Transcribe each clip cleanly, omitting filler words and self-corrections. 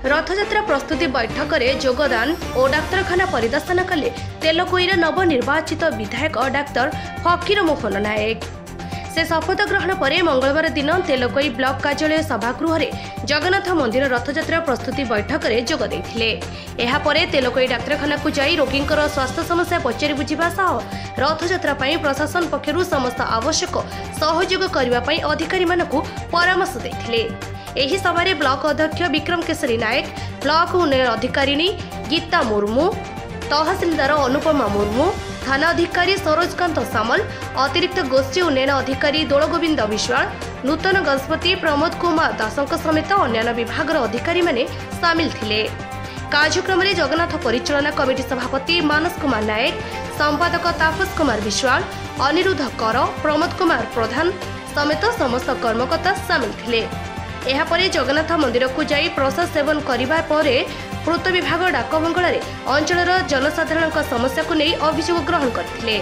रथयात्रा प्रस्तुति बैठक में जोगदान और डाक्तरखाना परिदर्शन कले तेलकोईर नवनिर्वाचित विधायक डाक्तर फकीर मोहन नायक। से शपथ ग्रहण पर मंगलवार दिन तेलकोई ब्लॉक कार्यालय सभागृह में जगन्नाथ मंदिर रथयात्रा प्रस्तुति बैठक में जोग देथिले। एहा परे तेलकोई डाक्तरखाना को जाई रोगींकर स्वास्थ्य समस्या पचारि बुझिबा सह रथयात्रा पई प्रशासन पक्षरु समस्त आवश्यक सहयोग करबा पई अधिकारी मानकु परामर्श देथिले। एही सभारे ब्लॉक अध्यक्ष विक्रम केसरी नायक, ब्लॉक उन्नयन अधिकारिणी गीता मुर्मू, तहसीलदार अनुपमा मुर्मू, थाना अधिकारी सरोजकांत सामल, अतिरिक्त गोष्ठी उन्नयन अधिकारी दोलगोविंद विश्वाल, नूतन गजपति प्रमोद कुमार दासों समेत अन्य विभाग अधिकारी माने सामिल थिले। कार्यक्रम में जगन्नाथ परिचालना कमिटी सभापति मानस कुमार नायक, संपादक तापस कुमार विश्वाल, अनिरुद्ध कर, प्रमोद कुमार प्रधान समेत समस्त कर्मकर्ता सामिल थिले। एहा परे जगन्नाथ मंदिर को जाई प्रसाद सेवन करिबा परे पूर्त विभाग डाकबंगलारे अंचलर जनसाधारण समस्या को नहीं अभियोग ग्रहण करथिले।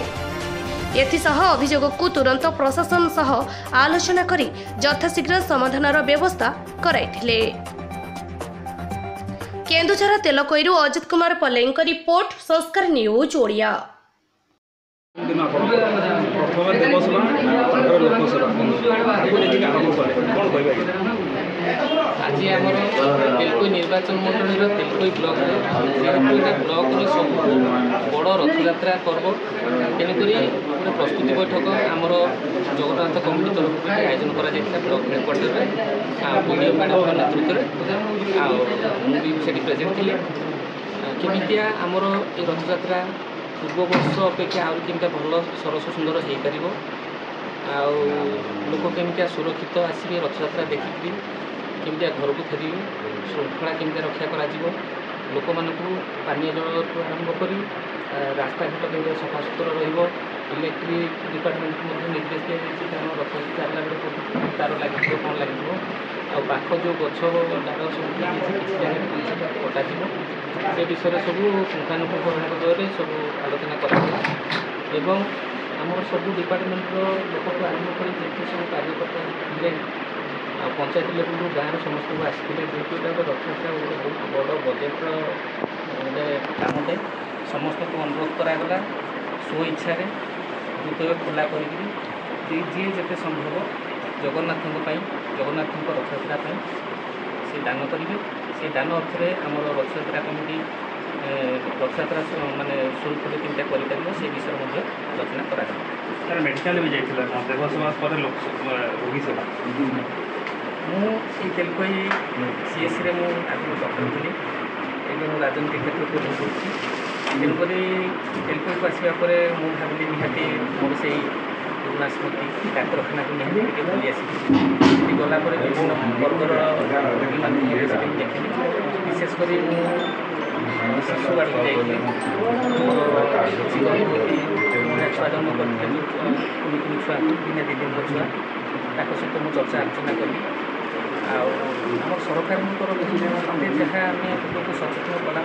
एथिसह अभियोग को तुरंत प्रशासन सह आलोचना करी यथाशीघ्र समाधानर व्यवस्था कराइथिले। केन्दुझर तेलकोईरु अजित कुमार पल्लेईंक रिपोर्ट, संस्कार न्यूज ओडिया। आज आम तेलकोई निर्वाचन मंडल तेलकोई ब्लॉक ब्लॉक सब बड़ रथयात्रा पर्व तेणुक गोटे प्रस्तुति बैठक आमर जगन्नाथ कमिटी तरफ आयोजन कर ब्लॉक हेडक्वार्टर वीडियो मैडम नेतृत्व में मुझे प्रेजेंट थी। केमितिया आमर ये रथयात्रा पूर्व वर्ष अपेक्षा आहुरी केमिता भल सरस सुंदर हो पार लोक केमितिया सुरक्षित आसिके रथयात्रा देखिकी केमितिया घर को फेरिबे, श्रृंखला केमितिया रक्षा करा जीवो, लोक मानकु पानीय जल आरंभ करी रास्ता घाट केमितिया सफा सुतरा रहिबो। इलेक्ट्रिक डिपार्टमेंट को निर्देश दिया जाए कारण रथयात्रा चलला बेले तार लगे कौन लगे पाख जो गछ डाल सब किसी जगह कटाଯିव से विषय सब पुंखानुपुंख भाग सब आलोचना कर आमर सब डिपार्टमेंट लोक को आरंभ कर सब कार्यकर्ता थे पंचायत लेवल गाँव समस्त को आसते जेहतु रथयात्रा गोटे बहुत बड़ बजेट गोटे कामटे समस्त को अनुरोध करागला स्व इच्छा हृदय खोला कर जी जिते संभव जगन्नाथ जगन्नाथ रथयात्रा से दान करेंगे। से दान अर्थ आम रथयात्रा कमिटी रथयात्रा माने सुरक्षित चिंता कर विषय आलोचना कर मेडिकल भी जाइए देवसभा पर रोगी सेवा मुझे तेलकोई सीएससी आगे डॉक्टर थी एवं राजनीति क्षेत्र को तेणुक तेलकोई को आसवा पर मुझे भाविली निहाती मोर से पुराना स्मृति डाक्तरखाना को निहाती बुली आसी गलापर विभिन्न वर्गर रोगी मान देखी विशेषकर शिशु वार्ड जाइए छुआ जन्म करते कुनि कुनि छुआ बिना दी दिन छुआ सहित मुझे चर्चा आलोचना करी आम सरकार जहाँ आम सचेतन कला